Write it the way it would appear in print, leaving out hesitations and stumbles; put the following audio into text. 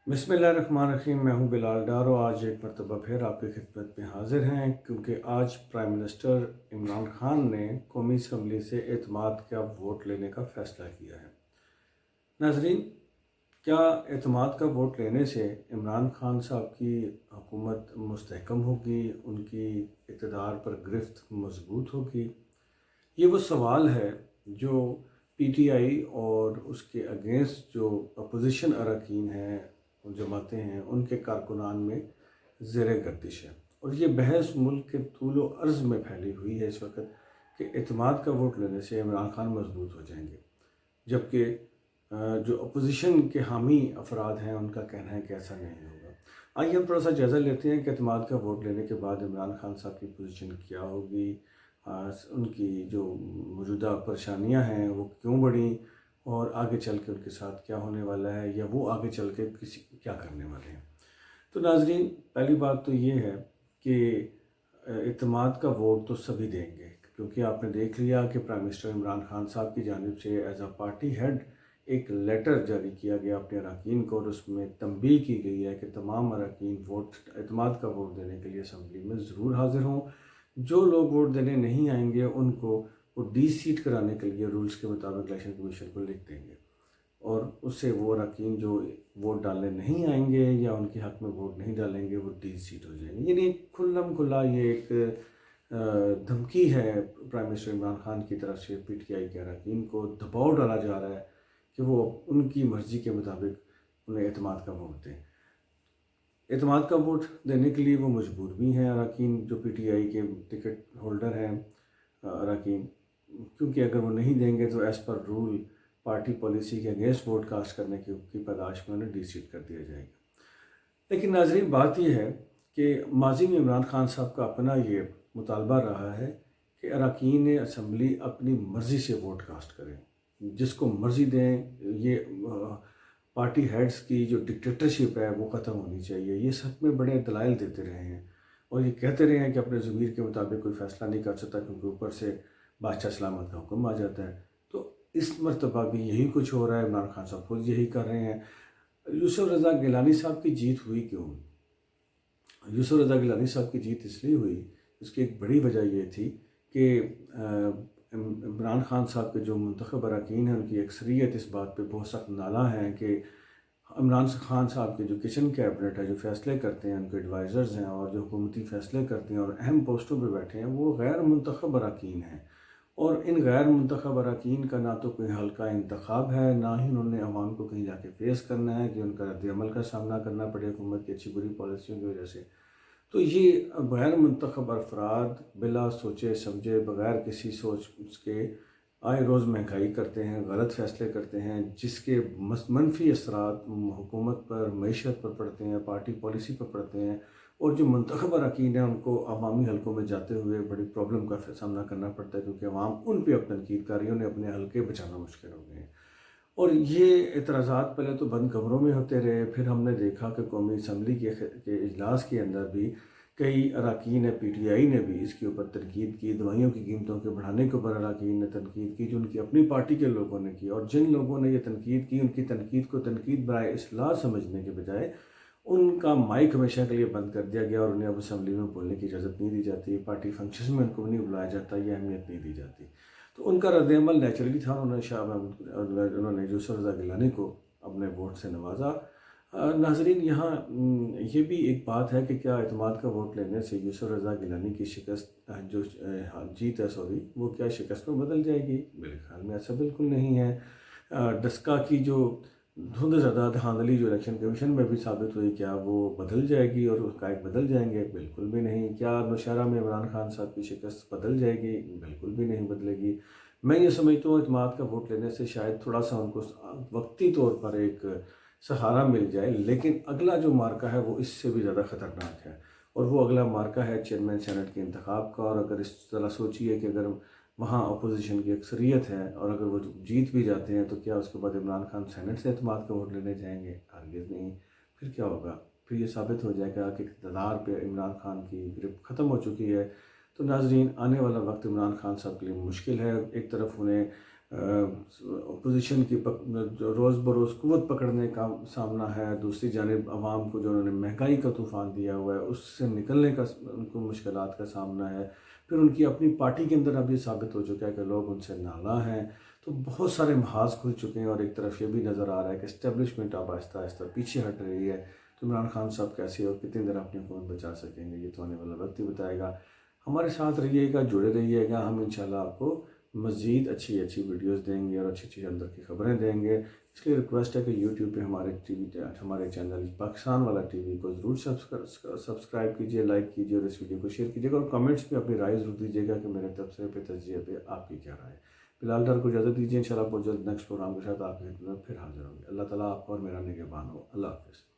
بسم اللہ الرحمن الرحیم۔ میں ہوں بلال ڈارو۔ آج ایک مرتبہ پھر آپ کی خدمت میں حاضر ہیں کیونکہ آج پرائم منسٹر عمران خان نے قومی اسمبلی سے اعتماد کا ووٹ لینے کا فیصلہ کیا ہے۔ ناظرین، کیا اعتماد کا ووٹ لینے سے عمران خان صاحب کی حکومت مستحکم ہوگی، ان کی اقتدار پر گرفت مضبوط ہوگی؟ یہ وہ سوال ہے جو پی ٹی آئی اور اس کے اگینسٹ جو اپوزیشن اراکین ہیں، جماعتیں ہیں، ان کے کارکنان میں زیر گردش ہے۔ اور یہ بحث ملک کے طول و عرض میں پھیلی ہوئی ہے اس وقت کہ اعتماد کا ووٹ لینے سے عمران خان مضبوط ہو جائیں گے، جبکہ جو اپوزیشن کے حامی افراد ہیں ان کا کہنا ہے کہ ایسا نہیں ہوگا۔ آئیے ہم تھوڑا سا جائزہ لیتے ہیں کہ اعتماد کا ووٹ لینے کے بعد عمران خان صاحب کی پوزیشن کیا ہوگی، ان کی جو موجودہ پریشانیاں ہیں وہ کیوں بڑھیں، اور آگے چل کے ان کے ساتھ کیا ہونے والا ہے، یا وہ آگے چل کے کیا کرنے والے ہیں۔ تو ناظرین، پہلی بات تو یہ ہے کہ اعتماد کا ووٹ تو سبھی دیں گے، کیونکہ آپ نے دیکھ لیا کہ پرائم منسٹر عمران خان صاحب کی جانب سے ایز اے پارٹی ہیڈ ایک لیٹر جاری کیا گیا اپنے اراکین کو، اور اس میں تنبیہ کی گئی ہے کہ تمام اراکین اعتماد کا ووٹ دینے کے لیے اسمبلی میں ضرور حاضر ہوں۔ جو لوگ ووٹ دینے نہیں آئیں گے ان کو وہ ڈی سیٹ کرانے کے لیے رولز کے مطابق الیکشن کمیشن کو لکھ دیں گے، اور اس سے وہ اراکین جو ووٹ ڈالنے نہیں آئیں گے یا ان کے حق میں ووٹ نہیں ڈالیں گے وہ ڈی سیٹ ہو جائیں گے۔ یعنی کھلم کھلا یہ ایک دھمکی ہے پرائم منسٹر عمران خان کی طرف سے پی ٹی آئی کے اراکین کو دباؤ ڈالا جا رہا ہے کہ وہ ان کی مرضی کے مطابق انہیں اعتماد کا ووٹ دیں۔ اعتماد کا ووٹ دینے کے لیے وہ مجبور بھی ہیں اراکین، جو پی ٹی آئی کے ٹکٹ ہولڈر ہیں اراکین، کیونکہ اگر وہ نہیں دیں گے تو as per rule party policy کے اگینسٹ ووٹ کاسٹ کرنے کی پاداش میں انہیں ڈی سیٹ کر دیا جائے گا۔ لیکن ناظرین، بات یہ ہے کہ ماضی میں عمران خان صاحب کا اپنا یہ مطالبہ رہا ہے کہ اراکین اسمبلی اپنی مرضی سے ووٹ کاسٹ کریں، جس کو مرضی دیں۔ یہ پارٹی ہیڈز کی جو ڈکٹیٹرشپ ہے وہ ختم ہونی چاہیے۔ یہ سب میں بڑے دلائل دیتے رہے ہیں اور یہ کہتے رہے ہیں کہ اپنے ضمیر کے مطابق کوئی فیصلہ نہیں کر سکتا کیونکہ اوپر سے بادشاہ سلامت کا حکم آ جاتا ہے۔ تو اس مرتبہ بھی یہی کچھ ہو رہا ہے، عمران خان صاحب خود یہی کر رہے ہیں۔ یوسف رضا گیلانی صاحب کی جیت ہوئی کیوں؟ یوسف رضا گیلانی صاحب کی جیت اس لیے ہوئی، اس کی ایک بڑی وجہ یہ تھی کہ عمران خان صاحب کے جو منتخب اراکین ہیں ان کی اکثریت اس بات پہ بہت سخت نالاں ہیں کہ عمران خان صاحب کے جو کچن کیبنٹ ہے، جو فیصلے کرتے ہیں، ان کے ایڈوائزرز ہیں اور جو حکومتی فیصلے کرتے ہیں اور اہم پوسٹوں پہ بیٹھے ہیں، وہ غیر منتخب اراکین ہیں، اور ان غیر منتخب اراکین کا نہ تو کوئی حلقہ انتخاب ہے، نہ ہی انہوں نے عوام کو کہیں جا کے فیس کرنا ہے کہ ان کا رد عمل کا سامنا کرنا پڑے حکومت کی اچھی بری پالیسیوں کی وجہ سے۔ تو یہ غیر منتخب افراد بلا سوچے سمجھے، بغیر کسی سوچ اس کے آئے روز مہنگائی کرتے ہیں، غلط فیصلے کرتے ہیں، جس کے منفی اثرات حکومت پر، معیشت پر پڑتے ہیں، پارٹی پالیسی پر پڑتے ہیں، اور جو منتخب اراکین ہیں ان کو عوامی حلقوں میں جاتے ہوئے بڑی پرابلم کا سامنا کرنا پڑتا ہے، کیونکہ عوام ان پہ اب تنقید کر رہی ہے، انہیں اپنے حلقے بچانا مشکل ہو گئے ہیں۔ اور یہ اعتراضات پہلے تو بند کمروں میں ہوتے رہے، پھر ہم نے دیکھا کہ قومی اسمبلی کے اجلاس کے اندر بھی کئی اراکین پی ٹی آئی نے بھی اس کے اوپر تنقید کی، دوائیوں کی قیمتوں کے بڑھانے کے اوپر اراکین نے تنقید کی جو ان کی اپنی پارٹی کے لوگوں نے کی، اور جن لوگوں نے یہ تنقید کی ان کی تنقید کو تنقید برائے اصلاح سمجھنے کے بجائے ان کا مائک ہمیشہ کے لیے بند کر دیا گیا، اور انہیں اب اسمبلی میں بولنے کی اجازت نہیں دی جاتی، پارٹی فنکشنز میں ان کو نہیں بلایا جاتا، یہ اہمیت نہیں دی جاتی۔ تو ان کا رد عمل نیچرلی تھا، انہوں نے یوسف رضا گیلانی کو اپنے ووٹ سے نوازا۔ ناظرین، یہاں یہ بھی ایک بات ہے کہ کیا اعتماد کا ووٹ لینے سے یوسف رضا گیلانی کی شکست جو جیت ہے وہ کیا شکست میں بدل جائے گی؟ میرے خیال میں ایسا بالکل نہیں ہے۔ ڈسکا کی جو دھند زدہ دھاندلی جو الیکشن کمیشن میں بھی ثابت ہوئی، کیا وہ بدل جائے گی اور حقائق بدل جائیں گے؟ بالکل بھی نہیں۔ کیا نوشہرہ میں عمران خان صاحب کی شکست بدل جائے گی؟ بالکل بھی نہیں بدلے گی۔ میں یہ سمجھتا ہوں اعتماد کا ووٹ لینے سے شاید تھوڑا سا ان کو وقتی طور پر ایک سہارا مل جائے، لیکن اگلا جو مارکہ ہے وہ اس سے بھی زیادہ خطرناک ہے، اور وہ اگلا مارکہ ہے چیئرمین سینٹ کے انتخاب کا۔ اور اگر اس طرح سوچیے کہ اگر وہاں اپوزیشن کی اکثریت ہے اور اگر وہ جیت بھی جاتے ہیں تو کیا اس کے بعد عمران خان سینٹ سے اعتماد کا ووٹ لینے جائیں گے؟ ہرگز نہیں۔ پھر کیا ہوگا؟ پھر یہ ثابت ہو جائے گا کہ اقتدار پہ عمران خان کی گرفت ختم ہو چکی ہے۔ تو ناظرین، آنے والا وقت عمران خان صاحب کے لیے مشکل ہے۔ ایک طرف انہیں اپوزیشن کی جو روز بروز قوت پکڑنے کا سامنا ہے، دوسری جانب عوام کو جو انہوں نے مہنگائی کا طوفان دیا ہوا ہے اس سے نکلنے کا ان کو مشکلات کا سامنا ہے، پھر ان کی اپنی پارٹی کے اندر اب یہ ثابت ہو چکا ہے کہ لوگ ان سے نالاں ہیں، تو بہت سارے محاذ کھل چکے ہیں، اور ایک طرف یہ بھی نظر آ رہا ہے کہ اسٹیبلشمنٹ اب آہستہ آہستہ پیچھے ہٹ رہی ہے۔ تو عمران خان صاحب کیسے اور کتنے دن اپنی حکومت بچا سکیں گے، یہ تو آنے والا وقت ہی بتائے گا۔ ہمارے ساتھ رہیے گا، جڑے رہیے گا، ہم انشاءاللہ آپ کو مزید اچھی اچھی ویڈیوز دیں گے اور اچھی اچھی اندر کی خبریں دیں گے۔ اس لیے ریکویسٹ ہے کہ یوٹیوب پہ ہمارے چینل پاکستان والا ٹی وی کو ضرور سبسکرائب کیجیے، لائک کیجیے اور اس ویڈیو کو شیئر کیجیے گا، اور کمنٹس میں اپنی رائے ضرور دیجیے گا کہ میرے تبصرے پہ تجزیے پہ آپ کی کیا رائے ہے۔ بلال ڈار کو اجازت دیجیے، انشاءاللہ بہت جلد نیکسٹ پروگرام کے ساتھ آپ کی خدمت میں پھر حاضر ہوں گے۔ اللہ تعالیٰ آپ کو اور میرا نگہبان ہو۔ اللہ حافظ۔